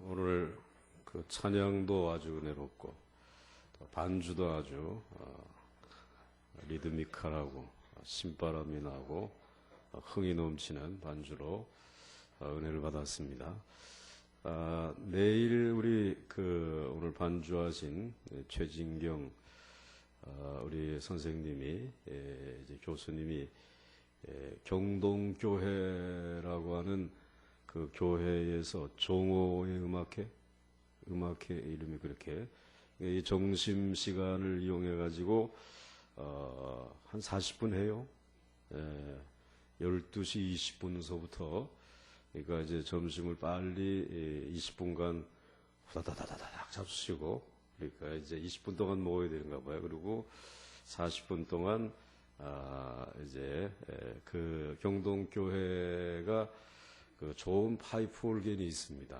오늘 그 찬양도 아주 은혜롭고 또 반주도 아주 리드미컬하고 신바람이 나고 흥이 넘치는 반주로 은혜를 받았습니다. 내일 우리 오늘 반주하신 최진경 우리 선생님이 이제 교수님이 경동교회라고 하는 그 교회에서 종호의 음악회 이름이 그렇게 이 점심 시간을 이용해 가지고 한 40분 해요. 12시 20분서부터 그러니까 이제 점심을 빨리 20분간 후다다다다닥 잡수시고 그러니까 이제 20분 동안 먹어야 되는가 봐요. 그리고 40분 동안 이제 그 경동교회가 그 좋은 파이프 올겐이 있습니다.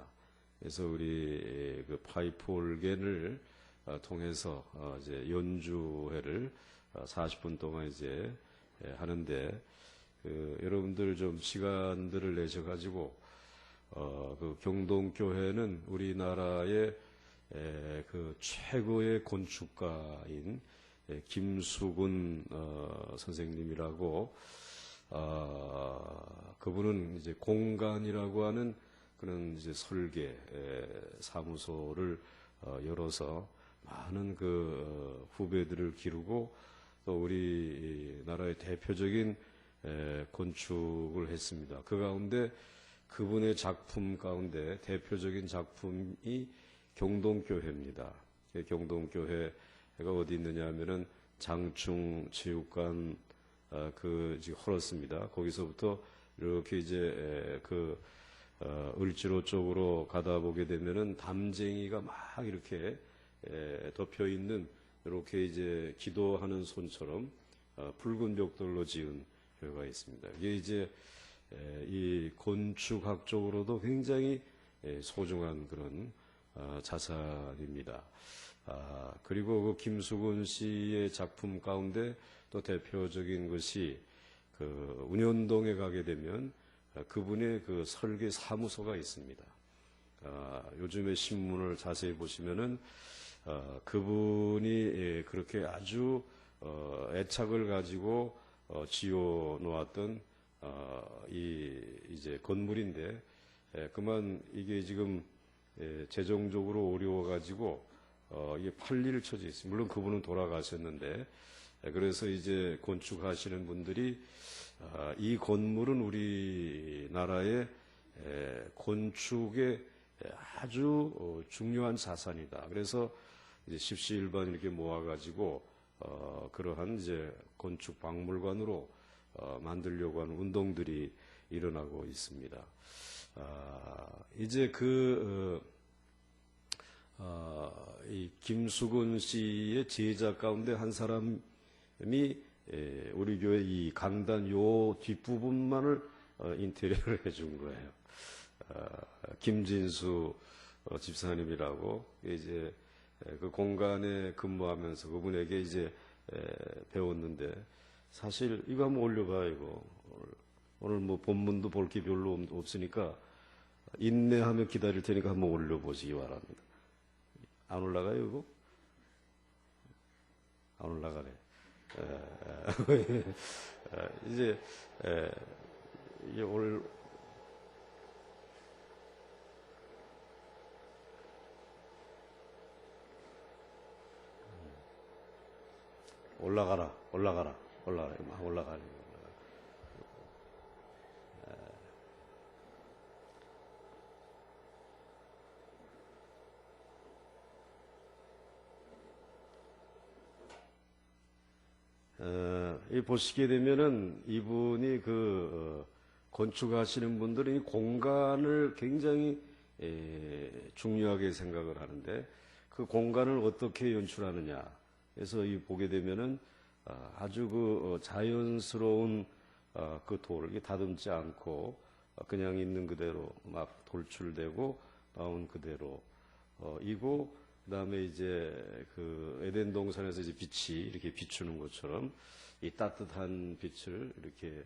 그래서 우리 그 파이프 올겐을 통해서 이제 연주회를 40분 동안 이제 하는데 여러분들 좀 시간들을 내셔가지고 그 경동교회는 우리나라의 그 최고의 건축가인 김수근 선생님이라고 그분은 이제 공간이라고 하는 그런 이제 설계 사무소를 열어서 많은 그 후배들을 기르고 또 우리나라의 대표적인 건축을 했습니다. 그 가운데 그분의 작품 가운데 대표적인 작품이 경동교회입니다. 경동교회가 어디 있느냐 하면은 장충 체육관 지금 헐었습니다. 거기서부터 이렇게 이제 을지로 쪽으로 가다 보게 되면은 담쟁이가 막 이렇게 덮여 있는 이렇게 이제 기도하는 손처럼 붉은 벽돌로 지은 교회가 있습니다. 이게 이제 이 건축학적으로도 굉장히 소중한 그런 자산입니다. 그리고 그 김수근 씨의 작품 가운데 또 대표적인 것이 그 운현동에 가게 되면 그분의 그 설계 사무소가 있습니다. 요즘에 신문을 자세히 보시면은 그분이 그렇게 아주 애착을 가지고 지어 놓았던 이제 건물인데 그만 이게 지금 재정적으로 어려워 가지고 이게 팔릴 처지에 있습니다. 물론 그분은 돌아가셨는데 그래서 이제 건축하시는 분들이 이 건물은 우리나라의 건축의 아주 중요한 자산이다. 그래서 이제 십시일반 이렇게 모아가지고 그러한 이제 건축 박물관으로 만들려고 하는 운동들이 일어나고 있습니다. 이제 이 김수근 씨의 제자 가운데 한 사람이 우리 교회 이 강단 요 뒷부분만을 인테리어를 해준 거예요. 김진수 집사님이라고 이제 그 공간에 근무하면서 그분에게 이제 배웠는데 사실 이거 한번 올려봐요. 이거 오늘 뭐 본문도 볼 게 별로 없으니까 인내하며 기다릴 테니까 한번 올려보시기 바랍니다. 안 올라가요 이거? 안 올라가네. 이제 이게 올라가라. 막 올라가네. 이 보시게 되면은 이분이 건축하시는 분들은 이 공간을 굉장히 중요하게 생각을 하는데 그 공간을 어떻게 연출하느냐. 그래서 이 보게 되면은 아주 자연스러운 그 돌을 다듬지 않고 그냥 있는 그대로 막 돌출되고 나온 그대로 이고 그다음에 이제 그 에덴 동산에서 이제 빛이 이렇게 비추는 것처럼 이 따뜻한 빛을 이렇게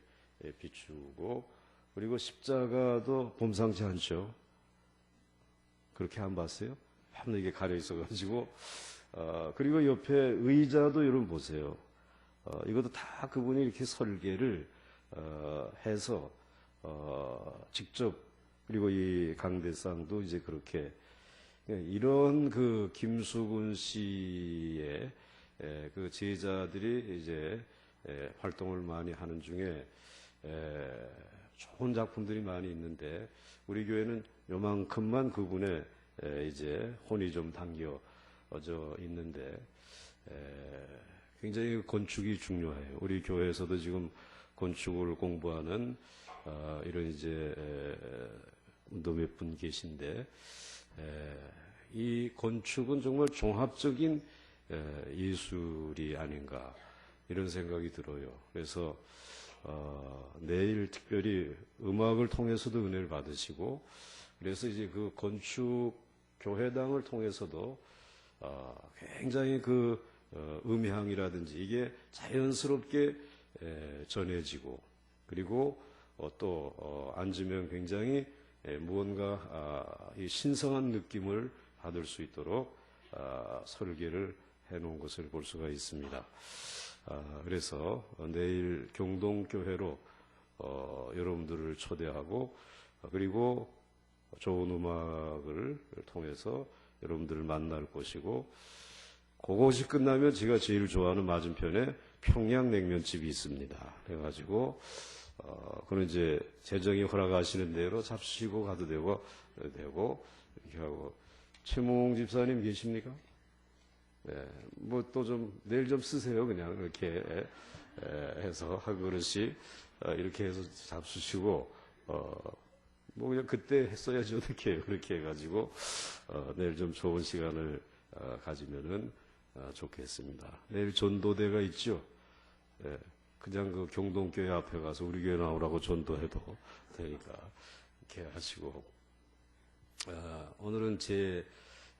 비추고 그리고 십자가도 범상치 않죠. 그렇게 안 봤어요? 밤에 이게 가려 있어가지고. 그리고 옆에 의자도 여러분 보세요. 이것도 다 그분이 이렇게 설계를 해서 직접, 그리고 이 강대상도 이제 그렇게, 이런 그 김수근 씨의 그 제자들이 이제 활동을 많이 하는 중에 좋은 작품들이 많이 있는데, 우리 교회는 요만큼만 그분의 이제 혼이 좀 담겨져 있는데, 굉장히 건축이 중요해요. 우리 교회에서도 지금 건축을 공부하는 이런 이제 도 몇 분 계신데, 이 건축은 정말 종합적인 예술이 아닌가 이런 생각이 들어요. 그래서 내일 특별히 음악을 통해서도 은혜를 받으시고, 그래서 이제 그 건축 교회당을 통해서도 굉장히 그 음향이라든지 이게 자연스럽게 전해지고, 그리고 또 앉으면 굉장히 무언가 이 신성한 느낌을 받을 수 있도록 설계를 해놓은 것을 볼 수가 있습니다. 그래서 내일 경동교회로 여러분들을 초대하고, 그리고 좋은 음악을 통해서 여러분들을 만날 것이고, 그것이 끝나면 제가 제일 좋아하는 맞은편에 평양냉면집이 있습니다. 그래가지고 그는 이제 재정이 허락하시는 대로 잡수시고 가도 되고 이렇게 하고. 최몽 집사님 계십니까? 네, 뭐 또 좀 내일 좀 쓰세요. 그냥 이렇게 해서 한 그릇씩 이렇게 해서 잡수시고, 뭐 그냥 그때 했어야죠. 그렇게 해가지고 내일 좀 좋은 시간을 가지면은 좋겠습니다. 내일 전도대가 있죠. 그냥 그 경동교회 앞에 가서 우리 교회 나오라고 전도해도 되니까 이렇게 하시고, 오늘은 제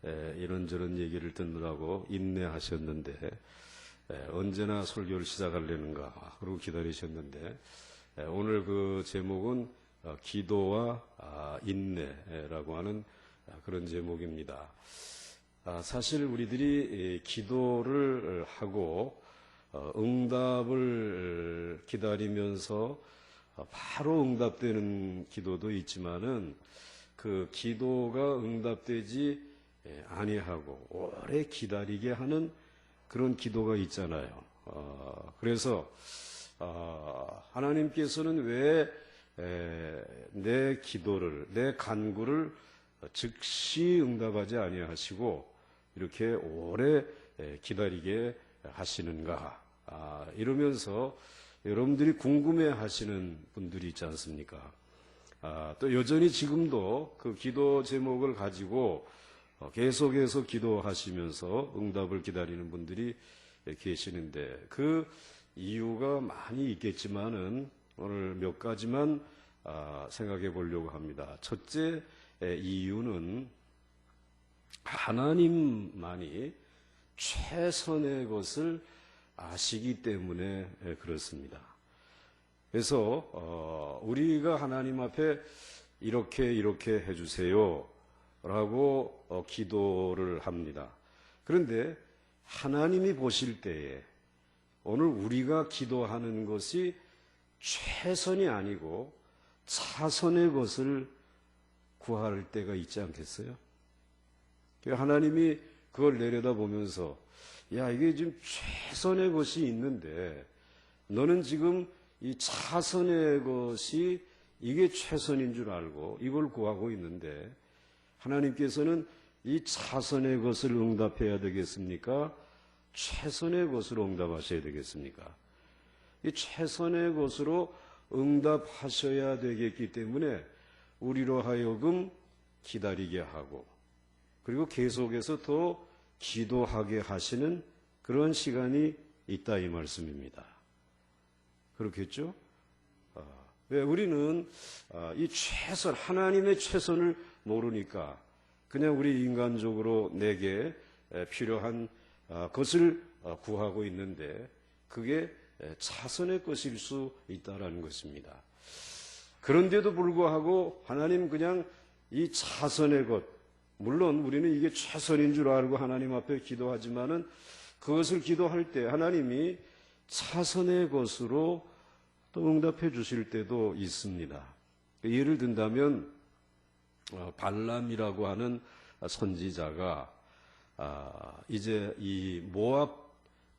이런저런 얘기를 듣느라고 인내하셨는데, 언제나 설교를 시작하려는가 그러고 기다리셨는데, 오늘 그 제목은 기도와 인내라고 하는 그런 제목입니다. 사실 우리들이 기도를 하고 응답을 기다리면서 바로 응답되는 기도도 있지만은, 그 기도가 응답되지 아니하고 오래 기다리게 하는 그런 기도가 있잖아요. 그래서 하나님께서는 왜 내 기도를, 내 간구를 즉시 응답하지 아니하시고 이렇게 오래 기다리게 하시는가, 이러면서 여러분들이 궁금해 하시는 분들이 있지 않습니까? 또 여전히 지금도 그 기도 제목을 가지고 계속해서 기도하시면서 응답을 기다리는 분들이 계시는데, 그 이유가 많이 있겠지만은 오늘 몇 가지만 생각해 보려고 합니다. 첫째 이유는 하나님만이 최선의 것을 아시기 때문에 그렇습니다. 그래서 우리가 하나님 앞에 이렇게 해주세요 라고 기도를 합니다. 그런데 하나님이 보실 때에 오늘 우리가 기도하는 것이 최선이 아니고 차선의 것을 구할 때가 있지 않겠어요? 하나님이 그걸 내려다보면서, 야, 이게 지금 최선의 것이 있는데 너는 지금 이 차선의 것이 이게 최선인 줄 알고 이걸 구하고 있는데, 하나님께서는 이 차선의 것을 응답해야 되겠습니까? 최선의 것으로 응답하셔야 되겠습니까? 이 최선의 것으로 응답하셔야 되겠기 때문에 우리로 하여금 기다리게 하고, 그리고 계속해서 더 기도하게 하시는 그런 시간이 있다, 이 말씀입니다. 그렇겠죠? 왜 우리는 이 최선, 하나님의 최선을 모르니까 그냥 우리 인간적으로 내게 필요한 것을 구하고 있는데, 그게 차선의 것일 수 있다라는 것입니다. 그런데도 불구하고 하나님 그냥 이 차선의 것, 물론 우리는 이게 최선인 줄 알고 하나님 앞에 기도하지만은 그것을 기도할 때 하나님이 차선의 것으로 또 응답해 주실 때도 있습니다. 예를 든다면 발람이라고 하는 선지자가 이제 이 모압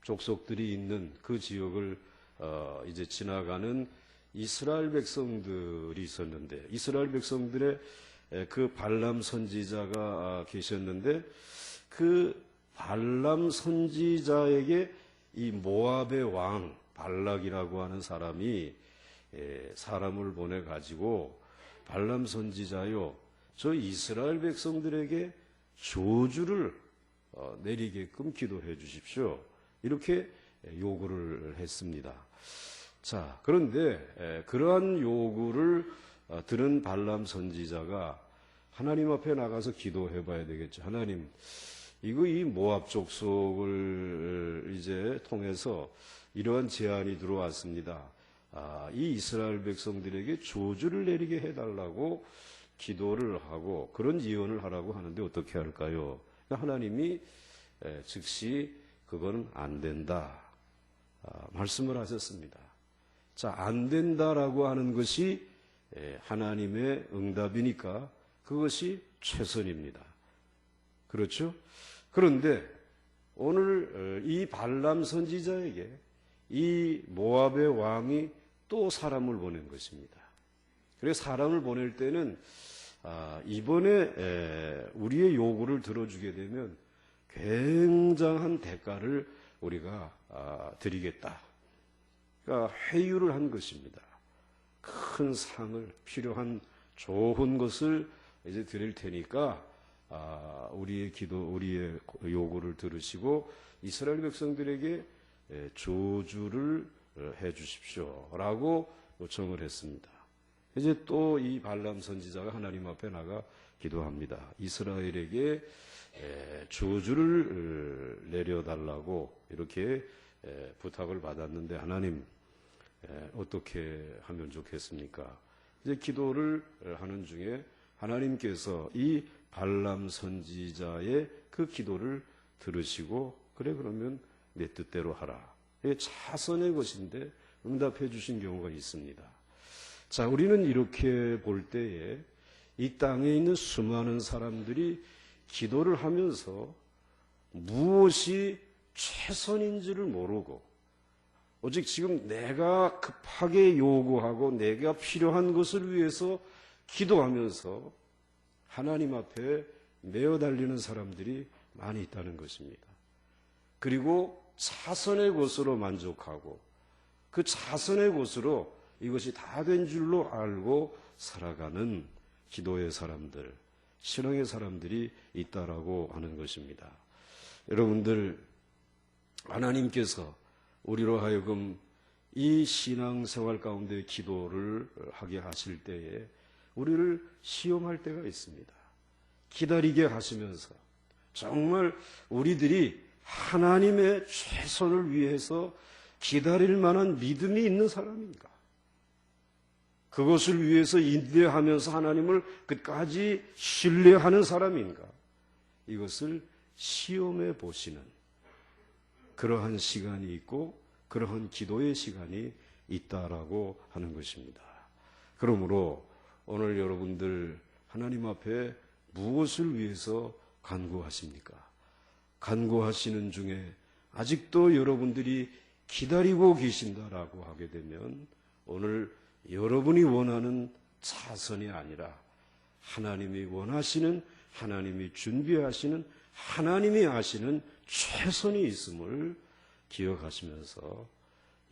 족속들이 있는 그 지역을 이제 지나가는 이스라엘 백성들이 있었는데, 이스라엘 백성들의 그 발람 선지자가 계셨는데, 그 발람 선지자에게 이 모압의 왕 발락이라고 하는 사람이 사람을 보내 가지고, 발람 선지자요, 저 이스라엘 백성들에게 저주를 내리게끔 기도해 주십시오, 이렇게 요구를 했습니다. 자, 그런데 그러한 요구를 들은 발람 선지자가 하나님 앞에 나가서 기도해 봐야 되겠죠. 하나님, 이 모압 족속을 이제 통해서 이러한 제안이 들어왔습니다. 이 이스라엘 백성들에게 저주를 내리게 해달라고 기도를 하고 그런 예언을 하라고 하는데 어떻게 할까요? 하나님이 즉시 그건 안 된다 말씀을 하셨습니다. 자, 안 된다라고 하는 것이 하나님의 응답이니까 그것이 최선입니다. 그렇죠? 그런데 오늘 이 발람 선지자에게 이 모압의 왕이 또 사람을 보낸 것입니다. 그래서 사람을 보낼 때는 이번에 우리의 요구를 들어주게 되면 굉장한 대가를 우리가 드리겠다. 그러니까 회유를 한 것입니다. 큰 상을, 필요한 좋은 것을 이제 드릴 테니까 우리의 우리의 요구를 들으시고 이스라엘 백성들에게 저주를 해 주십시오라고 요청을 했습니다. 이제 또 이 발람 선지자가 하나님 앞에 나가 기도합니다. 이스라엘에게 저주를 내려달라고 이렇게 부탁을 받았는데, 하나님 어떻게 하면 좋겠습니까? 이제 기도를 하는 중에 하나님께서 이 발람 선지자의 그 기도를 들으시고, 그래 그러면 내 뜻대로 하라, 이게 차선의 것인데 응답해 주신 경우가 있습니다. 자, 우리는 이렇게 볼 때에 이 땅에 있는 수많은 사람들이 기도를 하면서 무엇이 최선인지를 모르고 오직 지금 내가 급하게 요구하고 내가 필요한 것을 위해서 기도하면서 하나님 앞에 매어 달리는 사람들이 많이 있다는 것입니다. 그리고 차선의 것으로 만족하고 그 차선의 것으로 이것이 다 된 줄로 알고 살아가는 기도의 사람들, 신앙의 사람들이 있다라고 하는 것입니다. 여러분들, 하나님께서 우리로 하여금 이 신앙생활 가운데 기도를 하게 하실 때에 우리를 시험할 때가 있습니다. 기다리게 하시면서 정말 우리들이 하나님의 최선을 위해서 기다릴 만한 믿음이 있는 사람인가? 그것을 위해서 인내하면서 하나님을 끝까지 신뢰하는 사람인가? 이것을 시험해 보시는 그러한 시간이 있고 그러한 기도의 시간이 있다라고 하는 것입니다. 그러므로 오늘 여러분들 하나님 앞에 무엇을 위해서 간구하십니까? 간구하시는 중에 아직도 여러분들이 기다리고 계신다라고 하게 되면 오늘 여러분이 원하는 차선이 아니라 하나님이 원하시는, 하나님이 준비하시는, 하나님이 아시는 최선이 있음을 기억하시면서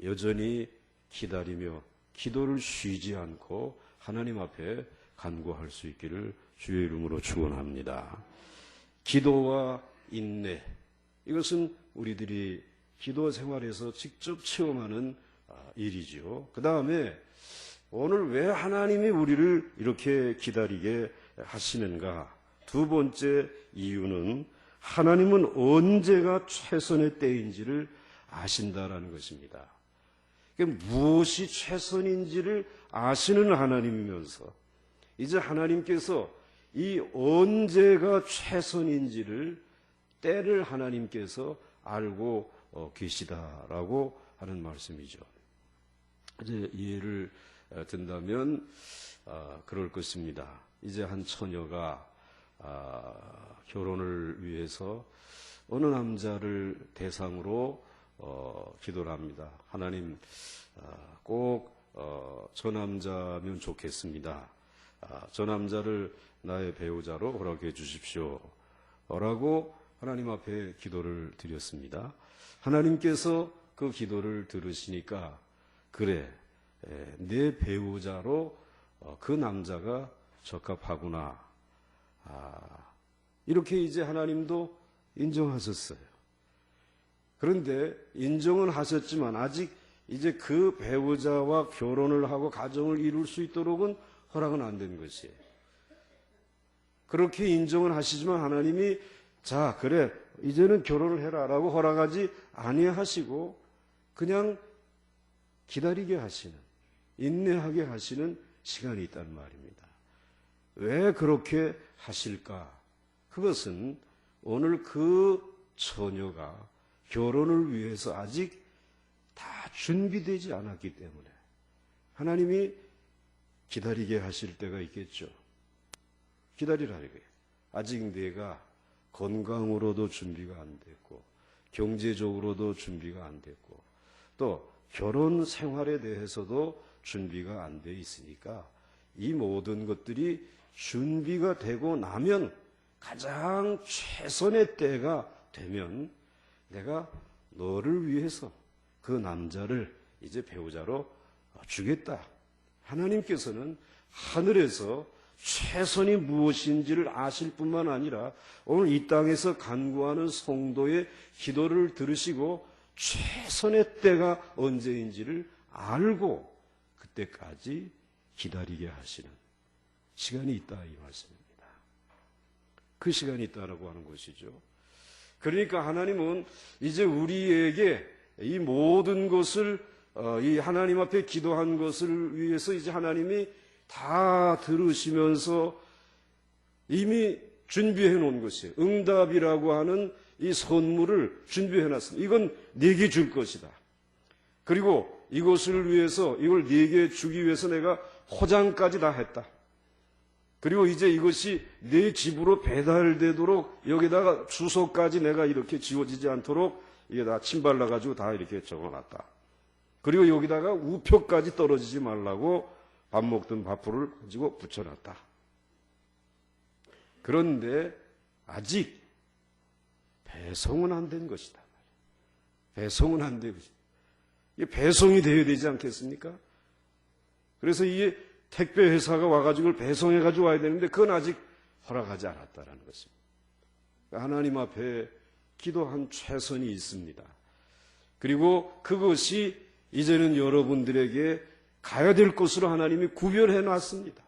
여전히 기다리며 기도를 쉬지 않고 하나님 앞에 간구할 수 있기를 주의 이름으로 축원합니다. 기도와 인내, 이것은 우리들이 기도 생활에서 직접 체험하는 일이죠. 그 다음에 오늘 왜 하나님이 우리를 이렇게 기다리게 하시는가? 두 번째 이유는 하나님은 언제가 최선의 때인지를 아신다라는 것입니다. 무엇이 최선인지를 아시는 하나님이면서 이제 하나님께서 이 언제가 최선인지를 때를 하나님께서 알고 계시다라고 하는 말씀이죠. 이제 이해를 든다면 그럴 것입니다. 이제 한 처녀가 결혼을 위해서 어느 남자를 대상으로 기도를 합니다. 하나님, 꼭 저 남자면 좋겠습니다. 저 남자를 나의 배우자로 허락해 주십시오. 라고 하나님 앞에 기도를 드렸습니다. 하나님께서 그 기도를 들으시니까 그래, 내 배우자로 그 남자가 적합하구나. 이렇게 이제 하나님도 인정하셨어요. 그런데 인정은 하셨지만 아직 이제 그 배우자와 결혼을 하고 가정을 이룰 수 있도록은 허락은 안 된 것이에요. 그렇게 인정은 하시지만 하나님이 자, 그래, 이제는 결혼을 해라 라고 허락하지 아니하시고 그냥 기다리게 하시는, 인내하게 하시는 시간이 있다는 말입니다. 왜 그렇게 하실까? 그것은 오늘 그 처녀가 결혼을 위해서 아직 다 준비되지 않았기 때문에 하나님이 기다리게 하실 때가 있겠죠. 기다리라는 거예요. 아직 내가 건강으로도 준비가 안 됐고 경제적으로도 준비가 안 됐고 또 결혼 생활에 대해서도 준비가 안 돼 있으니까 이 모든 것들이 준비가 되고 나면 가장 최선의 때가 되면 내가 너를 위해서 그 남자를 이제 배우자로 주겠다. 하나님께서는 하늘에서 최선이 무엇인지를 아실 뿐만 아니라 오늘 이 땅에서 간구하는 성도의 기도를 들으시고 최선의 때가 언제인지를 알고 그때까지 기다리게 하시는 시간이 있다 이 말씀입니다. 그 시간이 있다라고 하는 것이죠. 그러니까 하나님은 이제 우리에게 이 모든 것을 이 하나님 앞에 기도한 것을 위해서 이제 하나님이 다 들으시면서 이미 준비해 놓은 것이에요. 응답이라고 하는 이 선물을 준비해 놨습니다. 이건 네게 줄 것이다. 그리고 이것을 위해서 이걸 네게 주기 위해서 내가 포장까지 다 했다. 그리고 이제 이것이 내 집으로 배달되도록 여기다가 주소까지 내가 이렇게 지워지지 않도록 이게 다 침발라가지고 다 이렇게 적어놨다. 그리고 여기다가 우표까지 떨어지지 말라고 밥 먹던 밥풀을 가지고 붙여놨다. 그런데 아직 배송은 안 된 것이다. 배송은 안 된 것이다. 이게 배송이 되어야 되지 않겠습니까? 그래서 이게 택배 회사가 와가지고 배송해가지고 와야 되는데 그건 아직 허락하지 않았다라는 것입니다. 하나님 앞에 기도한 최선이 있습니다. 그리고 그것이 이제는 여러분들에게 가야 될 것으로 하나님이 구별해 놨습니다.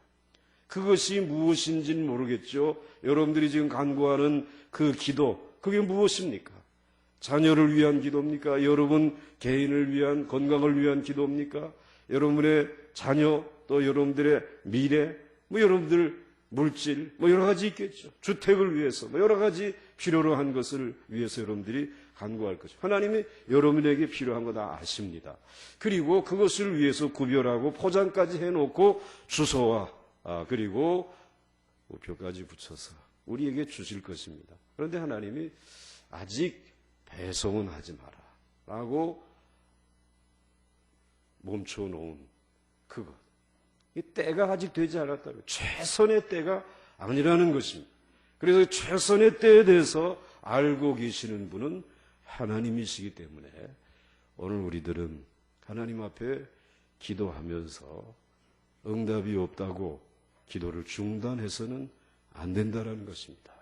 그것이 무엇인지는 모르겠죠. 여러분들이 지금 간구하는 그 기도, 그게 무엇입니까? 자녀를 위한 기도입니까? 여러분 개인을 위한 건강을 위한 기도입니까? 여러분의 자녀 또 여러분들의 미래, 여러분들 물질, 여러 가지 있겠죠. 주택을 위해서, 여러 가지 필요로 한 것을 위해서 여러분들이 간구할 것이죠. 하나님이 여러분에게 필요한 거 다 아십니다. 그리고 그것을 위해서 구별하고 포장까지 해놓고 주소와 그리고 우표까지 붙여서 우리에게 주실 것입니다. 그런데 하나님이 아직 배송은 하지 마라 라고 멈춰놓은 그것. 이 때가 아직 되지 않았다고. 최선의 때가 아니라는 것입니다. 그래서 최선의 때에 대해서 알고 계시는 분은 하나님이시기 때문에 오늘 우리들은 하나님 앞에 기도하면서 응답이 없다고 기도를 중단해서는 안 된다는 것입니다.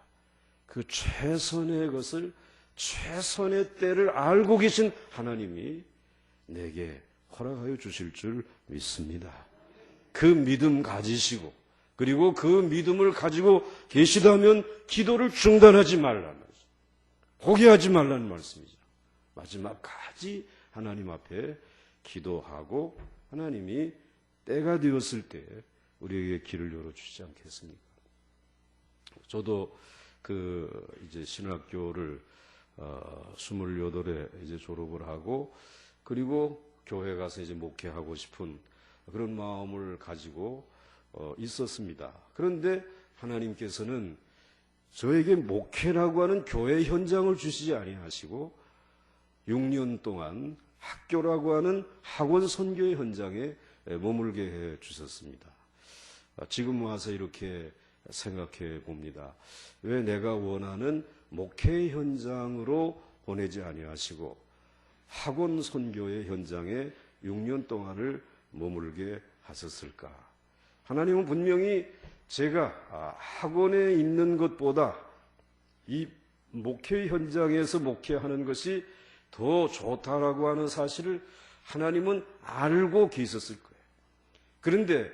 그 최선의 것을 최선의 때를 알고 계신 하나님이 내게 허락하여 주실 줄 믿습니다. 그 믿음 가지시고 그리고 그 믿음을 가지고 계시다면 기도를 중단하지 말라는 말씀. 포기하지 말라는 말씀이죠. 마지막까지 하나님 앞에 기도하고 하나님이 때가 되었을 때 우리에게 길을 열어주시지 않겠습니까? 저도 이제 신학교를 28에 이제 졸업을 하고, 그리고 교회 가서 이제 목회하고 싶은 그런 마음을 가지고 있었습니다. 그런데 하나님께서는 저에게 목회라고 하는 교회 현장을 주시지 아니하시고 6년 동안 학교라고 하는 학원 선교의 현장에 머물게 해 주셨습니다. 지금 와서 이렇게 생각해 봅니다. 왜 내가 원하는 목회 현장으로 보내지 아니하시고 학원 선교의 현장에 6년 동안을 머물게 하셨을까? 하나님은 분명히 제가 학원에 있는 것보다 이 목회 현장에서 목회하는 것이 더 좋다라고 하는 사실을 하나님은 알고 계셨을 거예요. 그런데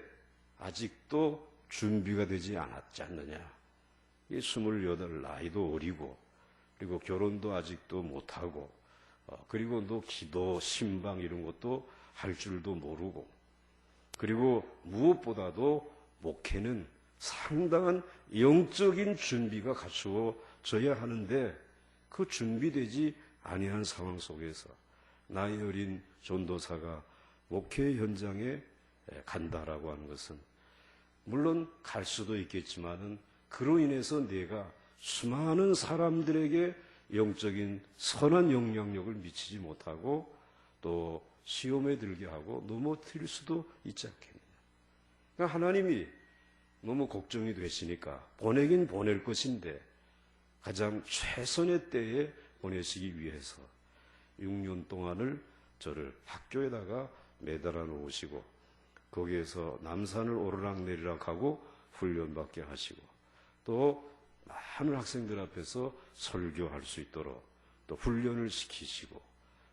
아직도 준비가 되지 않았지 않느냐. 28 나이도 어리고, 그리고 결혼도 아직도 못하고, 그리고 또 기도, 신방 이런 것도 할 줄도 모르고, 그리고 무엇보다도 목회는 상당한 영적인 준비가 갖추어져야 하는데 그 준비되지 아니한 상황 속에서 나이 어린 전도사가 목회 현장에 간다라고 하는 것은 물론 갈 수도 있겠지만은 그로 인해서 내가 수많은 사람들에게 영적인 선한 영향력을 미치지 못하고 또 시험에 들게 하고 넘어뜨릴 수도 있지 않겠느냐. 그러니까 하나님이 너무 걱정이 되시니까 보내긴 보낼 것인데 가장 최선의 때에 보내시기 위해서 6년 동안을 저를 학교에다가 매달아 놓으시고 거기에서 남산을 오르락내리락 하고 훈련받게 하시고 또 많은 학생들 앞에서 설교할 수 있도록 또 훈련을 시키시고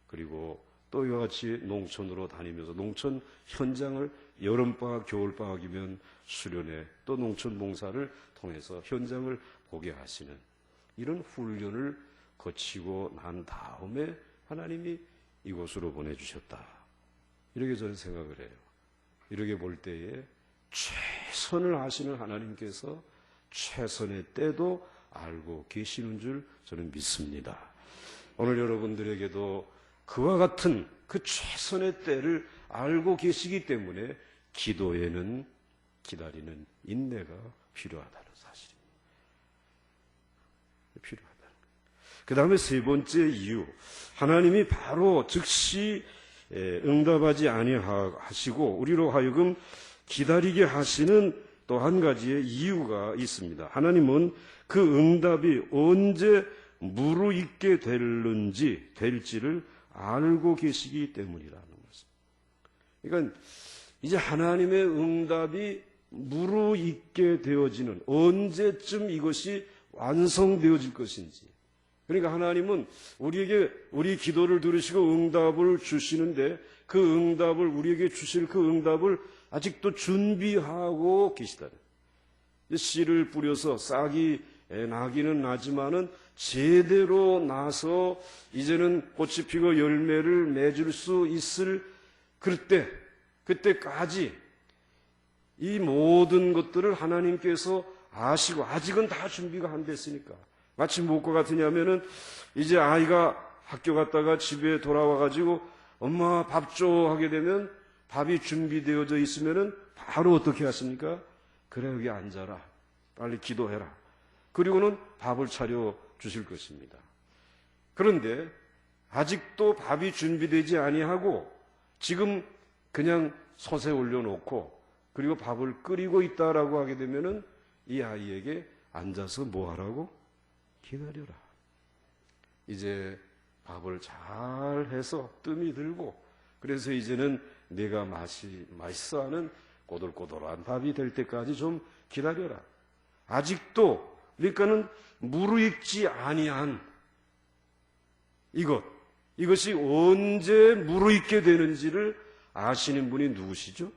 그리고 또 이와 같이 농촌으로 다니면서 농촌 현장을 여름방학, 겨울방학이면 수련회 또 농촌 봉사를 통해서 현장을 보게 하시는 이런 훈련을 거치고 난 다음에 하나님이 이곳으로 보내주셨다. 이렇게 저는 생각을 해요. 이렇게 볼 때에 최선을 하시는 하나님께서 최선의 때도 알고 계시는 줄 저는 믿습니다. 오늘 여러분들에게도 그와 같은 그 최선의 때를 알고 계시기 때문에 기도에는 기다리는 인내가 필요하다는 사실입니다. 필요하다는 거예요. 그 다음에 세 번째 이유, 하나님이 바로 즉시 응답하지 아니하시고 우리로 하여금 기다리게 하시는 또 한 가지의 이유가 있습니다. 하나님은 그 응답이 언제 무르익게 될지를 알고 계시기 때문이라는 것입니다. 그러니까 이제 하나님의 응답이 무르익게 되어지는 언제쯤 이것이 완성되어질 것인지. 그러니까 하나님은 우리에게 우리 기도를 들으시고 응답을 주시는데 그 응답을 우리에게 주실 그 응답을 아직도 준비하고 계시다는. 씨를 뿌려서 싹이 나기는 나지만은 제대로 나서 이제는 꽃이 피고 열매를 맺을 수 있을 그때까지 이 모든 것들을 하나님께서 아시고 아직은 다 준비가 안 됐으니까 마치 무엇과 같으냐면은 이제 아이가 학교 갔다가 집에 돌아와 가지고 엄마 밥 줘 하게 되면 밥이 준비되어져 있으면은 바로 어떻게 하십니까? 그래 여기 앉아라. 빨리 기도해라. 그리고는 밥을 차려 주실 것입니다. 그런데 아직도 밥이 준비되지 아니하고 지금 그냥 솥에 올려놓고 그리고 밥을 끓이고 있다라고 하게 되면은 이 아이에게 앉아서 뭐 하라고? 기다려라. 이제 밥을 잘 해서 뜸이 들고 그래서 이제는 내가 맛있어하는 꼬들꼬들한 밥이 될 때까지 좀 기다려라. 아직도 그러니까는 무르익지 아니한 이것이 언제 무르익게 되는지를 아시는 분이 누구시죠?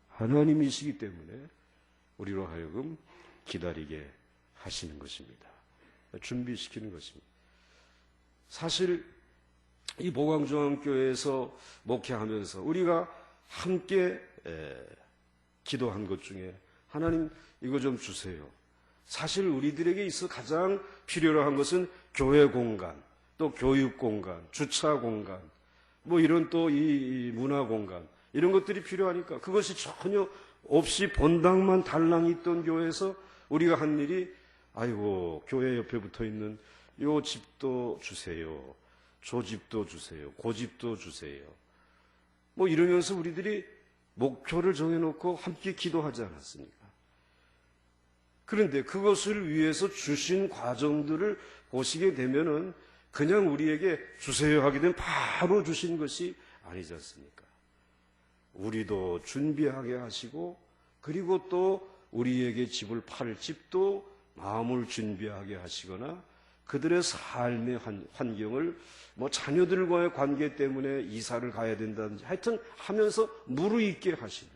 하나님이시기 때문에 우리로 하여금 기다리게 하시는 것입니다. 준비시키는 것입니다. 사실 이 보광중앙교회에서 목회하면서 우리가 함께 기도한 것 중에 하나님 이거 좀 주세요. 사실 우리들에게 있어 가장 필요로 한 것은 교회 공간, 또 교육 공간, 주차 공간, 뭐 이런 또 이 문화 공간, 이런 것들이 필요하니까 그것이 전혀 없이 본당만 달랑 있던 교회에서 우리가 한 일이 아이고 교회 옆에 붙어 있는 요 집도 주세요. 저 집도 주세요. 그 집도 주세요. 뭐 이러면서 우리들이 목표를 정해놓고 함께 기도하지 않았습니까? 그런데 그것을 위해서 주신 과정들을 보시게 되면은 그냥 우리에게 주세요 하게 되면 바로 주신 것이 아니지 않습니까? 우리도 준비하게 하시고 그리고 또 우리에게 집을 팔 집도 마음을 준비하게 하시거나 그들의 삶의 환경을 뭐 자녀들과의 관계 때문에 이사를 가야 된다든지 하여튼 하면서 무르익게 하시는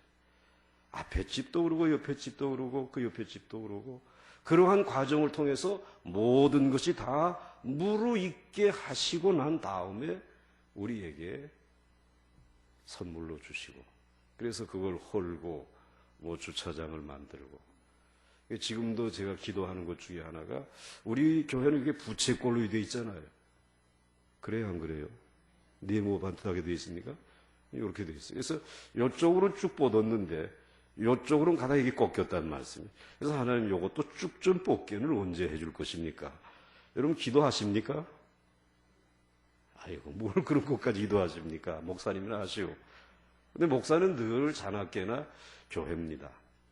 앞에 집도 그러고 옆에 집도 그러고 그 옆에 집도 그러고 그러한 과정을 통해서 모든 것이 다 무르익게 하시고 난 다음에 우리에게 선물로 주시고 그래서 그걸 헐고 뭐 주차장을 만들고 지금도 제가 기도하는 것 중에 하나가 우리 교회는 이게 부채꼴로 되어 있잖아요. 그래요 안 그래요? 네모 반듯하게 되어 있습니까? 이렇게 되어 있어요. 그래서 이쪽으로 쭉 뻗었는데 이쪽으로는 가다 이게 꺾였다는 말씀이에요. 그래서 하나님 이것도 쭉 좀 뽑기는 언제 해줄 것입니까? 여러분 기도하십니까? 아이고 뭘 그런 것까지 기도하십니까? 목사님이나 하시오. 근데 목사는 늘 자나깨나 교회입니다.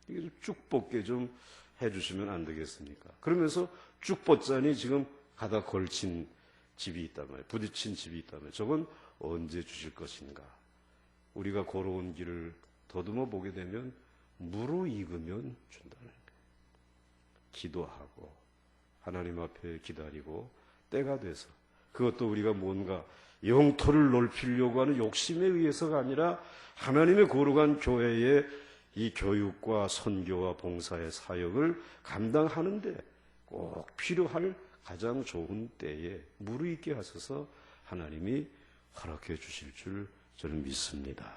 이게 쭉 뽑게 좀 해주시면 안 되겠습니까? 그러면서 쭉 뻗자니 지금 가다 걸친 집이 있단 말이에요. 부딪힌 집이 있단 말이에요. 저건 언제 주실 것인가? 우리가 걸어온 길을 더듬어 보게 되면 무르익으면 준다는 거예요. 기도하고 하나님 앞에 기다리고 때가 돼서 그것도 우리가 뭔가 영토를 넓히려고 하는 욕심에 의해서가 아니라 하나님의 거룩한 교회의 이 교육과 선교와 봉사의 사역을 감당하는데 꼭 필요할 가장 좋은 때에 무르익게 하셔서 하나님이 허락해 주실 줄 저는 믿습니다.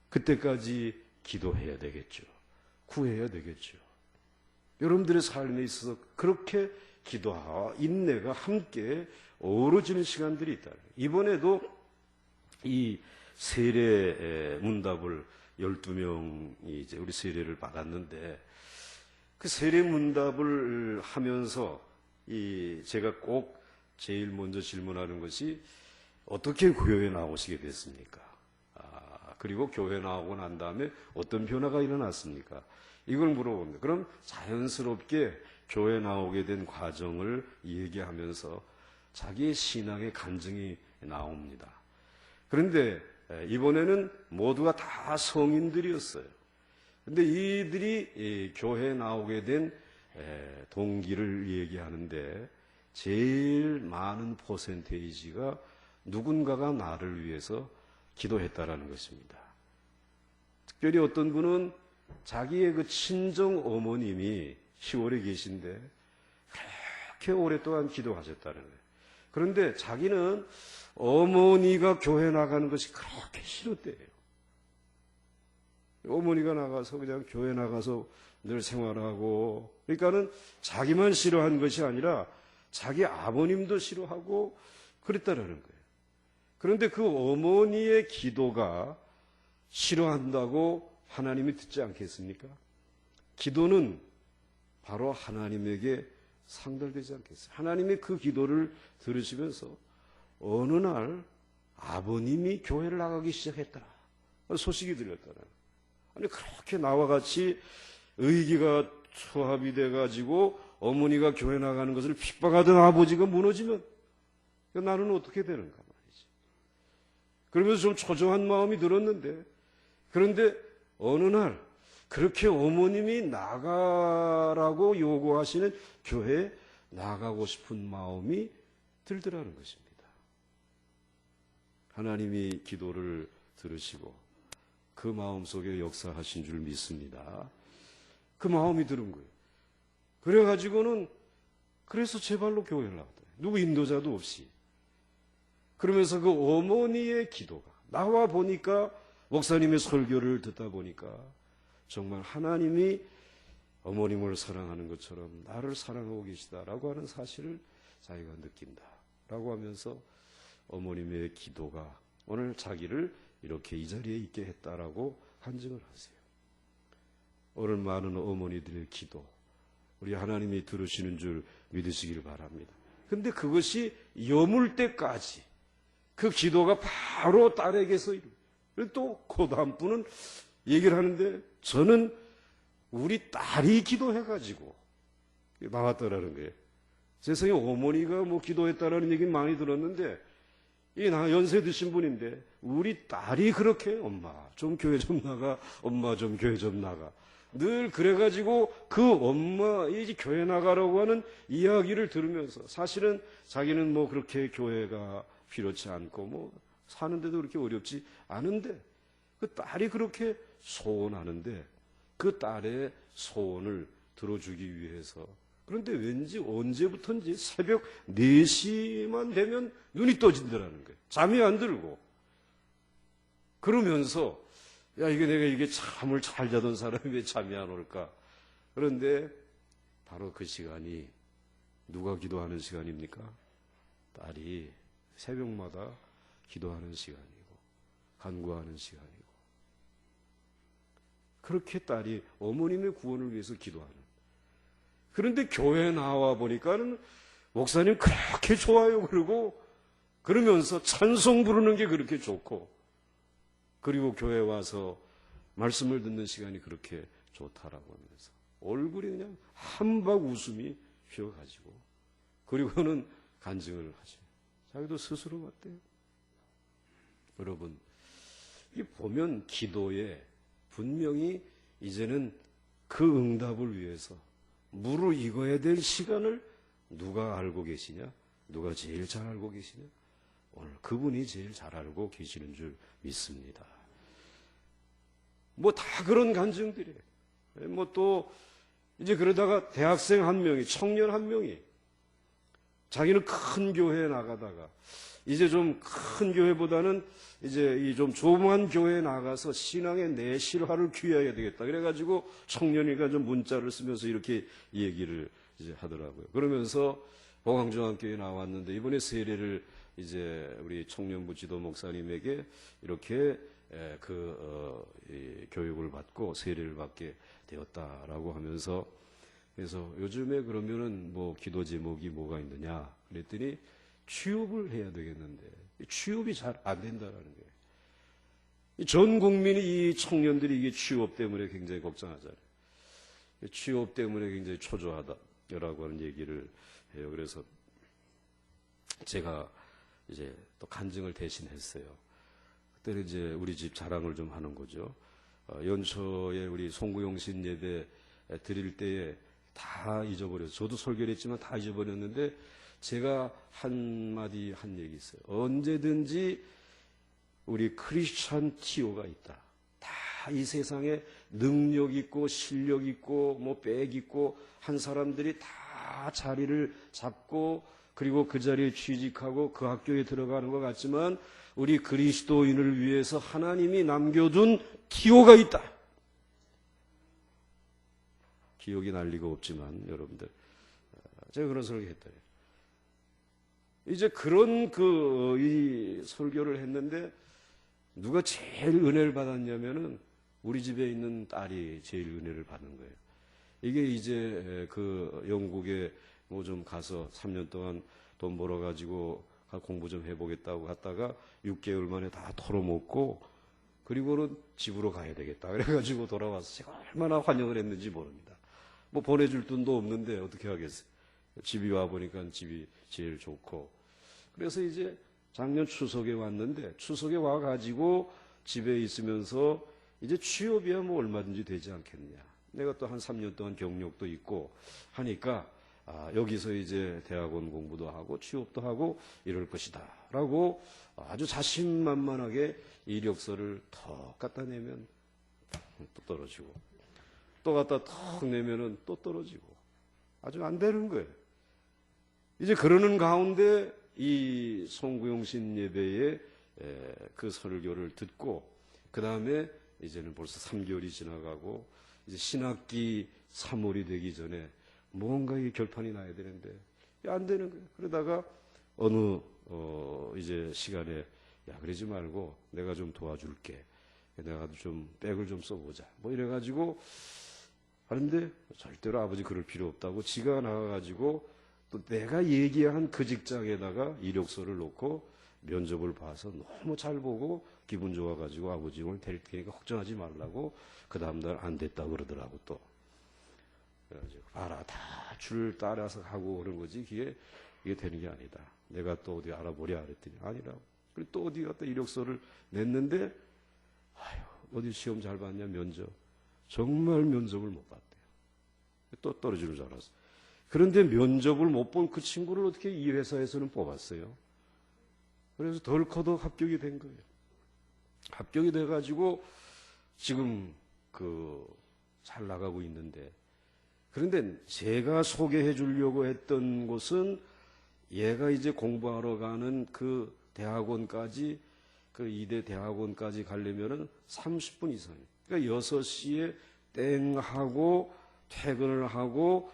그때까지 기도해야 되겠죠. 구해야 되겠죠. 여러분들의 삶에 있어서 그렇게 기도와 인내가 함께 어우러지는 시간들이 있다. 이번에도 이 세례 문답을 12명이 이제 우리 세례를 받았는데 그 세례 문답을 하면서 제가 꼭 제일 먼저 질문하는 것이 어떻게 교회에 나오시게 됐습니까? 그리고 교회 나오고 난 다음에 어떤 변화가 일어났습니까? 이걸 물어봅니다. 그럼 자연스럽게 교회 나오게 된 과정을 얘기하면서 자기의 신앙의 간증이 나옵니다. 그런데 이번에는 모두가 다 성인들이었어요. 근데 이들이 교회에 나오게 된 동기를 얘기하는데 제일 많은 퍼센테이지가 누군가가 나를 위해서 기도했다라는 것입니다. 특별히 어떤 분은 자기의 그 친정 어머님이 10월에 계신데 그렇게 오랫동안 기도하셨다는 거예요. 그런데 자기는 어머니가 교회 나가는 것이 그렇게 싫었대요. 어머니가 나가서 그냥 교회 나가서 늘 생활하고 그러니까는 자기만 싫어한 것이 아니라 자기 아버님도 싫어하고 그랬다라는 거예요. 그런데 그 어머니의 기도가 싫어한다고 하나님이 듣지 않겠습니까? 기도는 바로 하나님에게 상달되지 않겠어요? 하나님이 그 기도를 들으시면서 어느 날 아버님이 교회를 나가기 시작했다. 소식이 들렸다. 아니 그렇게 나와 같이 의기가 투합이 돼가지고 어머니가 교회 나가는 것을 핍박하던 아버지가 무너지면 나는 어떻게 되는가 말이지. 그러면서 좀 초조한 마음이 들었는데 그런데 어느 날 그렇게 어머님이 나가라고 요구하시는 교회에 나가고 싶은 마음이 들더라는 것입니다. 하나님이 기도를 들으시고 그 마음속에 역사하신 줄 믿습니다. 그 마음이 들은 거예요. 그래가지고는 그래서 제 발로 교회를 나왔다. 누구 인도자도 없이. 그러면서 그 어머니의 기도가 나와 보니까 목사님의 설교를 듣다 보니까 정말 하나님이 어머님을 사랑하는 것처럼 나를 사랑하고 계시다라고 하는 사실을 자기가 느낀다라고 하면서 어머님의 기도가 오늘 자기를 이렇게 이 자리에 있게 했다라고 간증을 하세요. 오늘 많은 어머니들의 기도, 우리 하나님이 들으시는 줄 믿으시길 바랍니다. 근데 그것이 여물 때까지 그 기도가 바로 딸에게서 또 그 다음 분은 얘기를 하는데 저는 우리 딸이 기도해가지고 나왔더라는 거예요. 세상에 어머니가 뭐 기도했다라는 얘기 많이 들었는데 이 나 연세 드신 분인데 우리 딸이 그렇게 엄마 좀 교회 좀 나가, 엄마 좀 교회 좀 나가. 늘 그래가지고 그 엄마 이제 교회 나가라고 하는 이야기를 들으면서 사실은 자기는 뭐 그렇게 교회가 필요치 않고 뭐 사는데도 그렇게 어렵지 않은데 그 딸이 그렇게 소원하는데 그 딸의 소원을 들어주기 위해서 그런데 왠지 언제부턴지 새벽 4시만 되면 눈이 떠진다라는 거예요. 잠이 안 들고 그러면서 야 내가 잠을 잘 자던 사람이 왜 잠이 안 올까? 그런데 바로 그 시간이 누가 기도하는 시간입니까? 딸이 새벽마다 기도하는 시간이고 간구하는 시간이고 그렇게 딸이 어머님의 구원을 위해서 기도하는. 그런데 교회에 나와 보니까는 목사님 그렇게 좋아요 그러고 그러면서 찬송 부르는 게 그렇게 좋고 그리고 교회 와서 말씀을 듣는 시간이 그렇게 좋다라고 하면서 얼굴이 그냥 한박 웃음이 휘어가지고 그리고는 간증을 하죠. 자기도 스스로 봤대요. 여러분, 이 보면 기도에 분명히 이제는 그 응답을 위해서 무르익어야 될 시간을 누가 알고 계시냐? 누가 제일 잘 알고 계시냐? 오늘 그분이 제일 잘 알고 계시는 줄 믿습니다. 뭐 다 그런 간증들이에요. 뭐 또 이제 그러다가 대학생 한 명이, 청년 한 명이 자기는 큰 교회에 나가다가 이제 좀 큰 교회보다는 이제 이 좀 조그만 교회에 나가서 신앙의 내실화를 귀해야 되겠다. 그래가지고 청년이가 좀 문자를 쓰면서 이렇게 얘기를 이제 하더라고요. 그러면서 봉황중학교에 나왔는데 이번에 세례를 이제 우리 청년부 지도 목사님에게 이렇게 교육을 받고 세례를 받게 되었다라고 하면서 그래서 요즘에 그러면은 뭐 기도 제목이 뭐가 있느냐 그랬더니 취업을 해야 되겠는데 취업이 잘 안 된다라는 거예요. 전 국민이 이 청년들이 이게 취업 때문에 굉장히 걱정하잖아요. 취업 때문에 굉장히 초조하다라고 하는 얘기를 해요. 그래서 제가 이제 또 간증을 대신했어요. 그때는 이제 우리 집 자랑을 좀 하는 거죠. 연초에 우리 송구용신 예배 드릴 때에 다 잊어버렸어요. 저도 설교를 했지만 다 잊어버렸는데 제가 한마디 한 얘기 있어요. 언제든지 우리 크리스찬 티오가 있다. 다 이 세상에 능력 있고 실력 있고 뭐 빽 있고 한 사람들이 다 자리를 잡고 그리고 그 자리에 취직하고 그 학교에 들어가는 것 같지만 우리 그리스도인을 위해서 하나님이 남겨둔 티오가 있다. 기억이 날 리가 없지만 여러분들 제가 그런 설교했다. 이제 그런 이 설교를 했는데 누가 제일 은혜를 받았냐면은 우리 집에 있는 딸이 제일 은혜를 받은 거예요. 이게 이제 그 영국에 뭐 좀 가서 3년 동안 돈 벌어가지고 공부 좀 해보겠다고 갔다가 6개월 만에 다 털어먹고 그리고는 집으로 가야 되겠다. 그래가지고 돌아와서 제가 얼마나 환영을 했는지 모릅니다. 뭐 보내줄 돈도 없는데 어떻게 하겠어요. 집이 와보니까 집이 제일 좋고 그래서 이제 작년 추석에 왔는데 추석에 와가지고 집에 있으면서 이제 취업이야 뭐 얼마든지 되지 않겠느냐. 내가 또 한 3년 동안 경력도 있고 하니까 여기서 이제 대학원 공부도 하고 취업도 하고 이럴 것이다 라고 아주 자신만만하게 이력서를 턱 갖다 내면 또 떨어지고 또 갖다 턱 내면은 또 떨어지고 아주 안 되는 거예요. 이제 그러는 가운데 이 송구용신 예배의 그 설교를 듣고 그 다음에 이제는 벌써 3개월이 지나가고 이제 신학기 3월이 되기 전에 뭔가 이 결판이 나야 되는데 안 되는 거예요. 그러다가 어느 이제 시간에 야 그러지 말고 내가 좀 도와줄게. 내가 좀 백을 좀 써보자. 뭐 이래가지고 하는데 절대로 아버지 그럴 필요 없다고 지가 나가가지고 또 내가 얘기한 그 직장에다가 이력서를 놓고 면접을 봐서 너무 잘 보고 기분 좋아가지고 아버지 오늘 될 테니까 걱정하지 말라고 그 다음날 안 됐다고 그러더라고 또. 그래가지고 알아 다 줄 따라서 하고 그런 거지 이게 되는 게 아니다. 내가 또 어디 알아보랴 그랬더니 아니라고. 그리고 또 어디 갔다 이력서를 냈는데 아유 어디 시험 잘 봤냐 면접. 정말 면접을 못 봤대요. 또 떨어지는 줄 알았어. 그런데 면접을 못 본 그 친구를 어떻게 이 회사에서는 뽑았어요. 그래서 덜커덕 합격이 된 거예요. 합격이 돼가지고 지금 잘 나가고 있는데 그런데 제가 소개해 주려고 했던 곳은 얘가 이제 공부하러 가는 그 대학원까지 그 이대 대학원까지 가려면은 30분 이상이에요. 그러니까 6시에 땡 하고 퇴근을 하고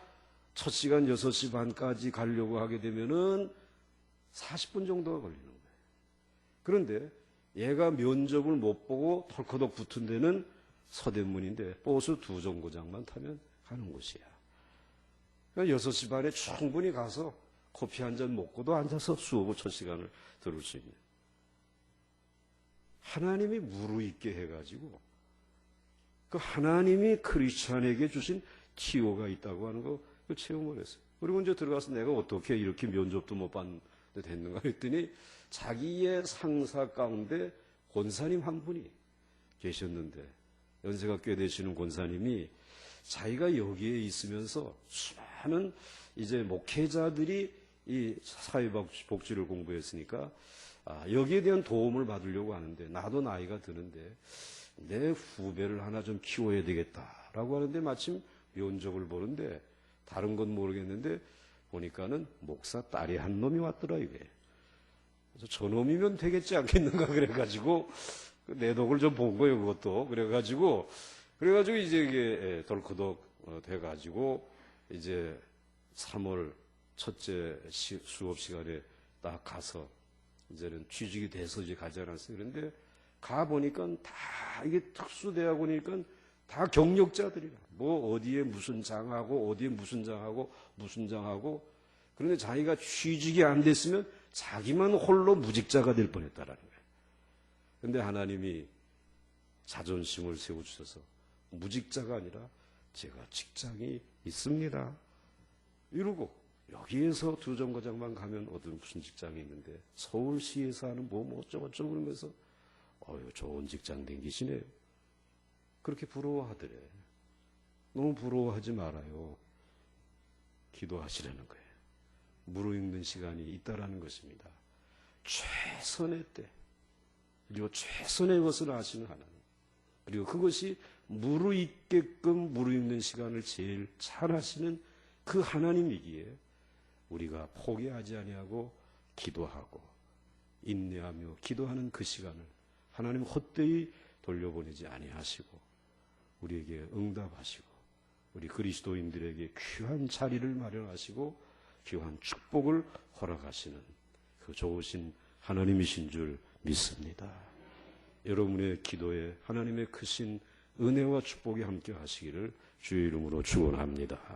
첫 시간 6시 반까지 가려고 하게 되면은 40분 정도가 걸리는 거예요. 그런데 얘가 면접을 못 보고 털커덕 붙은 데는 서대문인데 버스 2정거장만 타면 가는 곳이야. 그러니까 6시 반에 충분히 가서 커피 한 잔 먹고도 앉아서 수업을 첫 시간을 들을 수 있는. 하나님이 무르익게 해가지고 그 하나님이 크리스찬에게 주신 기호가 있다고 하는 거 체험을 했어요. 그리고 이제 들어가서 내가 어떻게 이렇게 면접도 못 봤는데 됐는가 했더니 자기의 상사 가운데 권사님 한 분이 계셨는데 연세가 꽤 되시는 권사님이 자기가 여기에 있으면서 수많은 이제 목회자들이 이 사회복지를 공부했으니까 여기에 대한 도움을 받으려고 하는데 나도 나이가 드는데 내 후배를 하나 좀 키워야 되겠다라고 하는데 마침 면접을 보는데 다른 건 모르겠는데 보니까는 목사 딸이 한 놈이 왔더라 이게. 그래서 저놈이면 되겠지 않겠는가 그래가지고 내 덕을 좀 본 거예요 그것도. 그래가지고 이제 이게 덜커덕 돼가지고 이제 3월 첫째 수업 시간에 딱 가서 이제는 취직이 돼서 이제 가지 않았어요. 그런데 가 보니까 다 이게 특수대학원이니까 다 경력자들이라. 뭐 어디에 무슨 장하고 어디에 무슨 장하고 그런데 자기가 취직이 안 됐으면 자기만 홀로 무직자가 될 뻔했다라는 거예요. 그런데 하나님이 자존심을 세워주셔서 무직자가 아니라 제가 직장이 있습니다. 이러고 여기에서 2정거장만 가면 어떤 무슨 직장이 있는데 서울시에서 하는 뭐 어쩌고저쩌고 그러면서 좋은 직장 댕기시네요. 그렇게 부러워하더래. 너무 부러워하지 말아요. 기도하시라는 거예요. 무르익는 시간이 있다라는 것입니다. 최선의 때 그리고 최선의 것을 아시는 하나님 그리고 그것이 무르익게끔 무르익는 시간을 제일 잘 하시는 그 하나님이기에 우리가 포기하지 아니하고 기도하고 인내하며 기도하는 그 시간을 하나님 헛되이 돌려보내지 아니하시고 우리에게 응답하시고 우리 그리스도인들에게 귀한 자리를 마련하시고 귀한 축복을 허락하시는 그 좋으신 하나님이신 줄 믿습니다. 여러분의 기도에 하나님의 크신 은혜와 축복이 함께 하시기를 주의 이름으로 축원합니다.